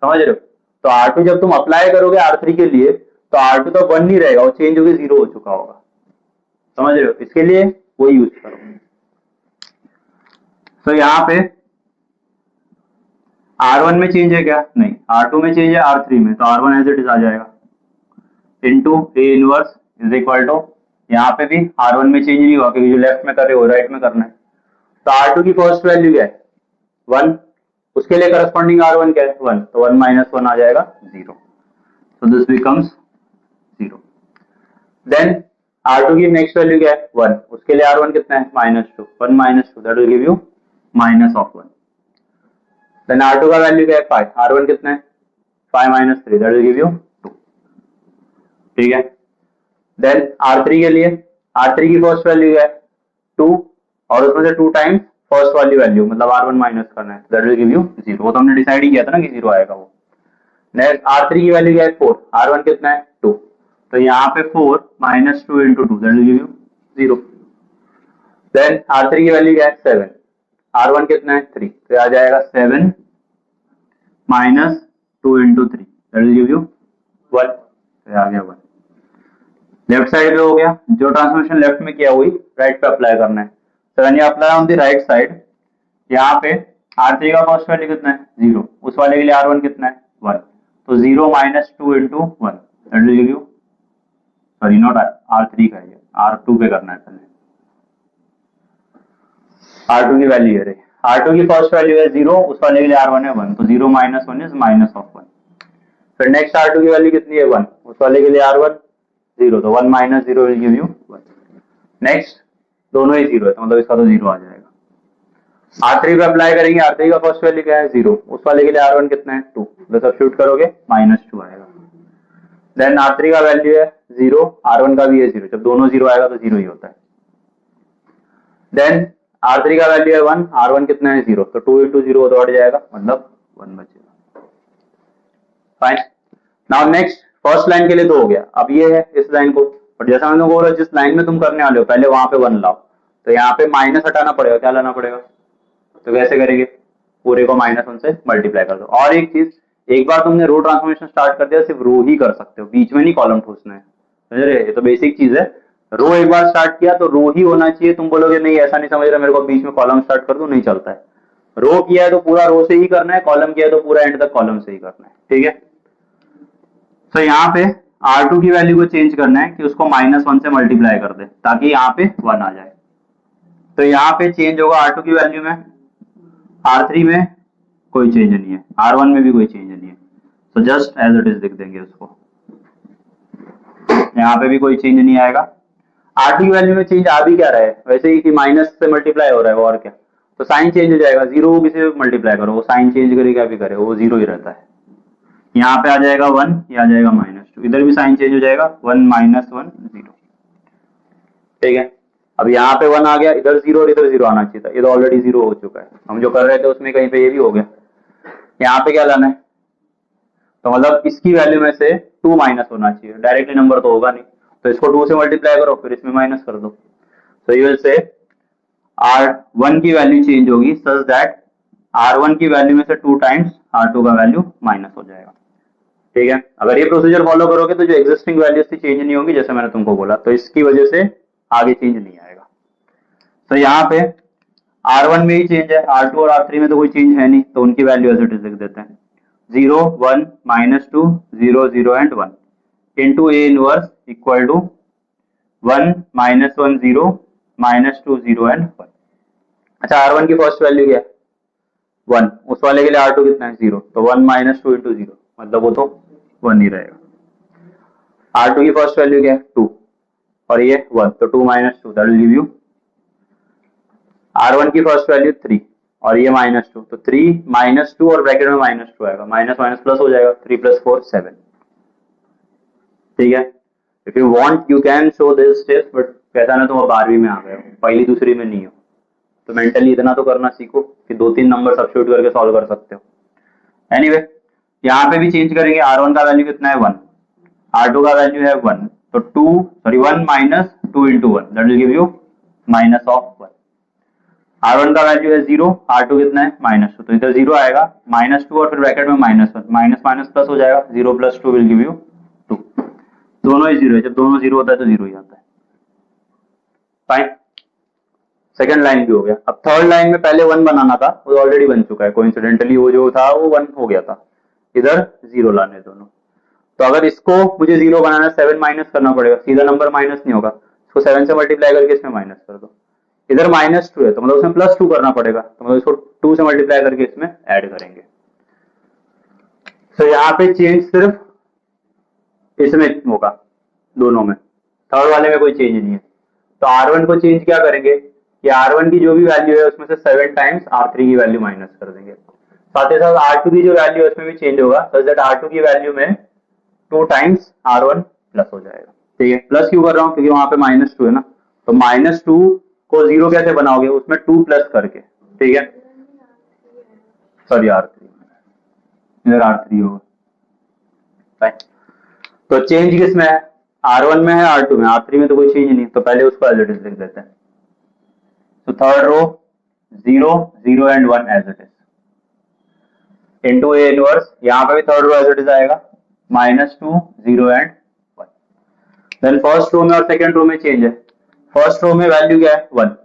समझ रहे हो? तो R2 जब तुम अप्लाई करोगे R3 के लिए तो R2 तो 1 नहीं रहेगा, वो चेंज होकर 0 हो चुका होगा, समझ रहे हो? इसके लिए वो यूज करो। तो यहाँ पे R1 में चेंज है क्या? नहीं। R2 में चेंज है, R3 में, तो R1 एज इट इज आ जाएगा into A inverse is equal to, यहाँ पे भी R1 में चेंज नहीं हुआ क्योंकि जो लेफ्ट में कर रहे हो राइट में करना है। तो R2 की फर्स्ट वैल्यू क्या है? 1, उसके लिए करस्पॉन्डिंग R1 क्या है? 1, तो 1 माइनस 1 आ जाएगा 0। So this becomes 0। Then R2 की नेक्स्ट वैल्यू क्या है? 1, उसके लिए R1 कितना है? -2, 1 minus 2 that will give you minus of 1। Then R2 का वैल्यू क्या है? 5, R1 कितना है? 5 minus 3 that will give you 2। ठीक है। देन R3 के लिए, R3 की फर्स्ट वैल्यू क्या है? 2, और उसमें से 2 टाइम्स फर्स्ट वाली वैल्यू, मतलब R1 माइनस करना है, दैट विल गिव यू 0। वो तो हमने डिसाइड ही किया था ना कि 0 आएगा वो। नेक्स्ट R3 की वैल्यू क्या है? 4, R1 कितना है? 2, तो यहाँ पे 4 minus 2 into 2 that will give you 0। Then R3 की वैल्यू क्या है? 7, R1 कितना है? 3, तो आ जाएगा 7 minus 2 into 3 that will give you 1, तो आ गया 1। लेफ्ट साइड पे हो गया, जो ट्रांसफॉर्मेशन लेफ्ट में किया वही राइट पे अप्लाई करना है। तो when you apply on the right side, यहाँ पे R3 का फर्स्ट वैल्यू कितना है? 0, उस वाले के लिए R1 कितना है? 1, तो 0 minus 2 into 1 that will give you, sorry not R3 का है, R2 पे करना है पहले। R2 की वैल्यू है, R2 की फर्स्ट वैल्यू है 0, उस वाले के लिए R1 है 1, तो 0 माइनस 1 इज माइनस ऑफ 1। फिर नेक्स्ट R2 की वैल्यू कितनी है? 1, उस वाले के लिए R1 0, तो 1 minus 0 will give you 1। Next दोनों ही 0 है, तो मतलब इसका तो 0 आ जाएगा। R3 पे अप्लाई करेंगे, R3 का फर्स्ट वैल्यू क्या है? 0, उस वाले के लिए R1 कितना है? 2, तो सब्स्टिट्यूट करोगे -2 आएगा। देन R3 का वैल्यू है 0, R1 का भी है 0, जब दोनों 0 आएगा तो 0 ही होता है। देन R3 का वैल्यू है 1, R1 कितना है? 0, तो 2 इंटू 0 तो हट जाएगा, मतलब 1 बचेगा। Fine. Now next first line के लिए तो हो गया, अब ये है इस लाइन को, और जैसा मैंने बोला जिस लाइन में तुम करने वाले हो पहले वहां पे 1 लाओ, तो यहाँ पे माइनस हटाना पड़ेगा, क्या लाना पड़ेगा? तो कैसे करेंगे? पूरे को -1 से मल्टीप्लाई कर दो। और एक चीज, एक बार तुमने रो ट्रांसफॉर्मेशन स्टार्ट कर दिया, सिर्फ रो ही कर सकते हो, बीच में नहीं कॉलम ठूसना है, समझ रहे? ये तो बेसिक चीज है। रो एक बार स्टार्ट किया तो रो ही होना चाहिए। तुम बोलोगे नहीं ऐसा नहीं समझ रहा मेरे को, बीच में कॉलम स्टार्ट कर दो, नहीं चलता है। रो किया है तो पूरा रो से ही करना है, कॉलम किया है तो पूरा एंड तक कॉलम से ही करना है, ठीक है? तो यहाँ पे R2 की वैल्यू को चेंज करना है कि उसको -1 से मल्टीप्लाई कर दे ताकि यहाँ पे 1 आ जाए। तो यहाँ पे चेंज होगा R2 की वैल्यू में, R3 में कोई चेंज नहीं है, R1 में भी कोई चेंज नहीं है, तो जस्ट एज इट इज लिख देंगे उसको। यहाँ पे भी कोई चेंज नहीं आएगा। R2 की वैल्यू में चेंज आ भी क्या रहा है? वैसे ही कि माइनस से मल्टीप्लाई हो रहा है, और क्या? तो साइन चेंज हो जाएगा, 0 किसी से मल्टीप्लाई करो वो साइन चेंज करे क्या भी करे वो 0 ही रहता है। यहाँ पे आ जाएगा 1, ये आ जाएगा -2। -2, इधर भी साइन चेंज हो जाएगा 1 -1 0। ठीक है, अब यहाँ पे 1 आ गया, इधर 0 और इधर 0 आना चाहिए था, इधर ऑलरेडी 0 हो चुका है, हम जो कर रहे थे उसमें कहीं पे ये भी हो गया। यहाँ पे क्या लाना है, तो मतलब इसकी वैल्यू में से 2 माइनस होना चाहिए, डायरेक्टली नंबर तो होगा नहीं, तो इसको 2 से मल्टीप्लाई करो, फिर इसमें माइनस कर दो। तो यू विल से R1 की वैल्यू चेंज होगी सच दैट R1 की वैल्यू में से 2 टाइम्स R2 का वैल्यू माइनस हो जाएगा। ठीक है, अगर ये प्रोसीजर फॉलो करोगे तो जो एग्जिस्टिंग वैल्यूज थी चेंज नहीं होगी, जैसे मैंने तुमको बोला, तो इसकी वजह से आगे चेंज नहीं आएगा। तो यहाँ पे R1 में ही चेंज है, R2 और R3 में तो कोई चेंज है नहीं, तो उनकी वैल्यू एज इट इज लिख देते हैं। 0 1 -2 0 0 and 1 into A inverse equal to 1 -1 0 -2 0 and 1। अच्छा, R1 की फर्स्ट वैल्यू क्या है 1, उस वाले के लिए R2 कितना है 0, तो 1 -2 इंटू 0 मतलब वो तो 1 ही रहेगा। R2 की फर्स्ट वैल्यू क्या है 2 और ये 1, तो 2 -2 that will give you. R1 की फर्स्ट वैल्यू 3 और ये -2, तो 3 -2 और ब्रैकेट में -2 आएगा, माइनस माइनस प्लस हो जाएगा, 3 + 4 7। ठीक है, if you want you can show this steps, but कैसा ना तुम अब 12वीं में आ गए हो, पहली दूसरी में नहीं हो, तो मेंटली इतना तो करना सीखो कि 2-3 नंबर सब्स्टिट्यूट करके सॉल्व कर सकते हो। एनीवे, यहाँ पे भी चेंज करेंगे, R1 का वैल्यू कितना है 1, R2 का वैल्यू है 1, तो 1 - 2 into 1 that will give you -1। R1 का वैल्यू है 0, R2 कितना है -2, तो इधर 0 आएगा, -2 और फिर ब्रैकेट में -1, माइनस माइनस प्लस हो जाएगा, 0 + 2 विल गिव यू 2। दोनों ही 0 है, जब दोनों 0 होता है तो 0 ही आता है। फाइन, सेकंड लाइन भी हो गया। अब थर्ड लाइन में पहले 1 बनाना था, वो ऑलरेडी बन चुका है, कोइंसिडेंटली वो जो था वो 1 हो गया था, इधर 0 लाने दोनों। तो अगर इसको मुझे 0 बनाना, 7 माइनस करना पड़ेगा, सीधा नंबर माइनस नहीं होगा, इसको 7 से मल्टीप्लाई करके इसमें माइनस कर दो। इधर -2 है तो मतलब उसमें +2 करना पड़ेगा, तो मतलब इसको 2 से मल्टीप्लाई करके इसमें ऐड करेंगे। तो यहाँ पे चेंज सिर्फ इसमें होगा, दोनों में, थर्ड वाले में कोई चेंज नहीं है। तो R1 को चेंज क्या करेंगे कि R1 की जो भी वैल्यू है उसमें से 7 टाइम्स R3 की वैल्यू माइनस कर देंगे, साथ ही साथ R2 की जो वैल्यू है उसमें भी चेंज होगा, सो दैट R2 की वैल्यू में 2 टाइम्स R1 प्लस हो जाएगा। ठीक है, प्लस क्यों कर रहा हूँ, क्योंकि वहां पे -2 है ना, तो -2 को 0 कैसे बनाओगे, उसमें 2 प्लस करके। ठीक है, सॉरी R3, इधर R3 होगा। तो चेंज किसमें है, R1 में है, R2 में, R3 में तो कोई चेंज नहीं, तो पहले उसको एज इट इज लिख देते हैं। तो third row 0 0 and 1 as it is into A inverse, यहाँ पे भी third row as it is आएगा, -2 0 एंड 1। देन फर्स्ट रो में और सेकंड रो में चेंज है, फर्स्ट रो में वैल्यू क्या है 1,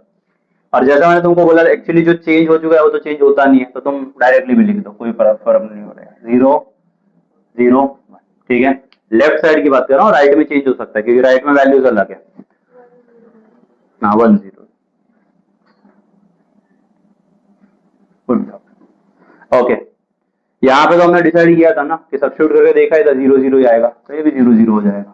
और जैसा मैंने तुमको बोला एक्चुअली जो चेंज हो चुका है वो तो चेंज होता नहीं है, तो तुम डायरेक्टली भी लिख दो, कोई फर्क नहीं हो रहा है, 0 0 1। ठीक है, लेफ्ट साइड की बात कर रहा हूँ, राइट में चेंज हो सकता है क्योंकि राइट में वैल्यूज अलग है ना, 1 0। ओके, यहाँ पे तो हमने डिसाइड किया था ना कि सब्स्टिट्यूट करके देखा है, 0 0 ही आएगा, तो ये भी 0 0 हो जाएगा।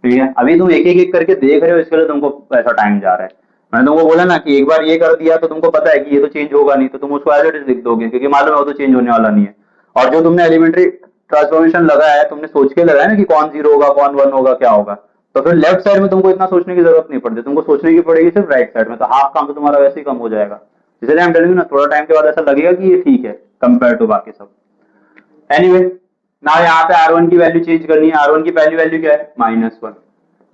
ठीक है, अभी तुम एक एक करके देख रहे हो, इसके लिए तुमको ऐसा टाइम जा रहा है। मैंने तुमको बोला ना कि एक बार ये कर दिया तो तुमको पता है कि ये तो चेंज होगा नहीं, तो तुम उसको एज इट इज लिख दोगे क्योंकि मालूम है वो तो चेंज होने वाला नहीं है। और जो तुमने एलिमेंट्री ट्रांसफॉर्मेशन लगाया है, तुमने सोच के लगाया ना कि कौन 0 होगा, कौन 1 होगा, क्या होगा, तो फिर लेफ्ट साइड में तुमको इतना सोचने की जरूरत नहीं पड़ती, तुमको सोचने की पड़ेगी सिर्फ राइट साइड में, तो हाफ काम तो तुम्हारा वैसे ही कम हो जाएगा। इसलिए हम टेलिंग ना, थोड़ा टाइम के बाद ऐसा लगेगा कि ये ठीक है कंपेयर टू बाकी सब। एनीवे, ना यहाँ पे R1 की वैल्यू चेंज करनी है, R1 की पहली वैल्यू क्या है -1,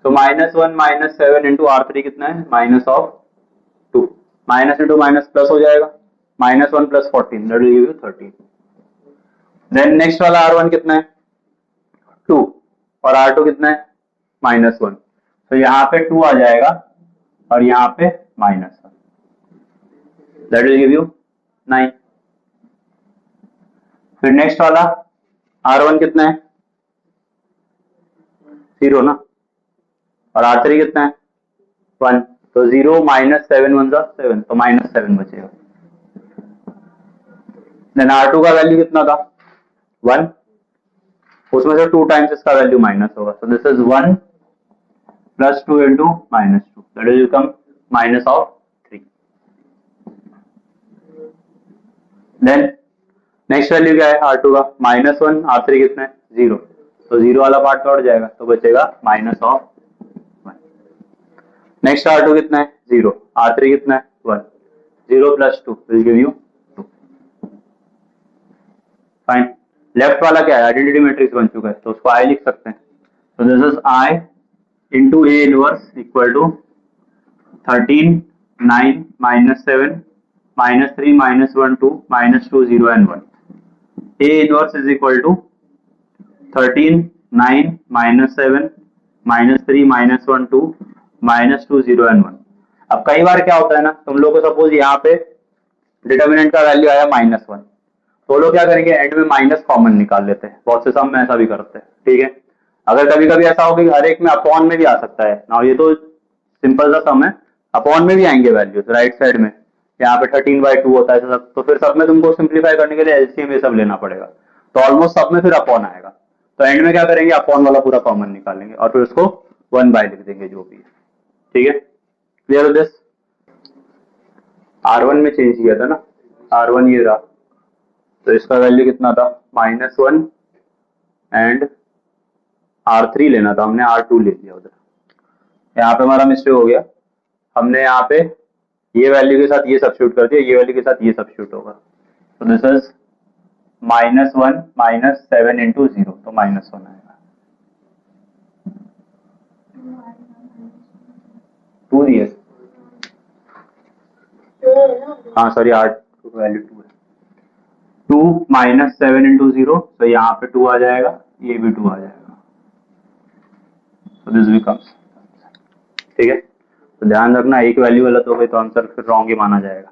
तो -1 - 7 इंटू R3 कितना है -2, माइनस इंटू माइनस प्लस हो जाएगा, -1 + 14 that will give you 13। Then next वाला R1 कितना है 2 और R2 कितना है -1, तो यहाँ पे 2 आ जाएगा और यहाँ पे -1 दैट विल गिव यू 9। फिर नेक्स्ट वाला R1 कितना है 0 ना, और R3 कितना है 1, तो 0 - 7 1 7, तो -7 बचेगा। देन R2 का वैल्यू कितना था 1, उसमें से 2 टाइम्स इसका वैल्यू माइनस होगा, so this is 1 + 2 into -2 that will become -3। Then next value क्या है R2 का -1, R3 कितना है 0, तो 0 वाला पार्ट कट जाएगा तो बचेगा माइनस ऑफ 1। नेक्स्ट R2 कितना है 0, R3 कितना है 1, 0 plus 2 will give you 2। Fine. Left वाला क्या है, आइडेंटिटी मैट्रिक्स बन चुका है तो उसको I लिख सकते हैं। तो this is I into A inverse equal to 13 9 -7 -3 -1 2 -2 0 and 1। A inverse is equal to 13 9 -7 -3 -1 2 -2 0 and 1। अब कई बार क्या होता है ना, तुम लोग को सपोज यहाँ पे डिटर्मिनेंट का वैल्यू आया -1, तो लोग क्या करेंगे एंड में माइनस कॉमन निकाल लेते हैं। बहुत से सम में ऐसा भी करते हैं, ठीक है। अगर कभी कभी ऐसा होगा कि हर एक में अपॉन में भी आ सकता है ना, ये तो सिंपल सा सम है, अपॉन में भी आएंगे वैल्यूज राइट साइड में। यहाँ पे 13/2 होता है सब, तो फिर सब में तुमको सिंप्लीफाई करने के लिए एलसीएम ये सब लेना पड़ेगा, तो ऑलमोस्ट सब में फिर अपॉन आएगा। तो एंड में क्या करेंगे, अपॉन वाला पूरा कॉमन निकालेंगे और फिर उसको 1/, लिख देंगे जो भी है, ठीक है। क्लियर हो दिस। R1 में चेंज किया था ना, R1 ये रहा, तो इसका वैल्यू कितना था -1 एंड R3 लेना था, हमने R2 ले लिया उधर। यहाँ पे हमारा मिस्टेक हो गया, हमने यहाँ पे ये वैल्यू के साथ ये सब्स्टिट्यूट कर दिया, ये वैल्यू के साथ ये सब्स्टिट्यूट होगा। तो दिस इज -1 -7 इंटू 0, तो -1 आएगा। 2 दिए, हाँ सॉरी R2 वैल्यू 2 है। 2 -7 इंटू 0, तो यहाँ पे 2 आ जाएगा, ये भी 2 आ जाएगा। So this becomes, ठीक है। तो ध्यान रखना एक वैल्यू गलत हो गई तो आंसर फिर रॉन्ग ही माना जाएगा।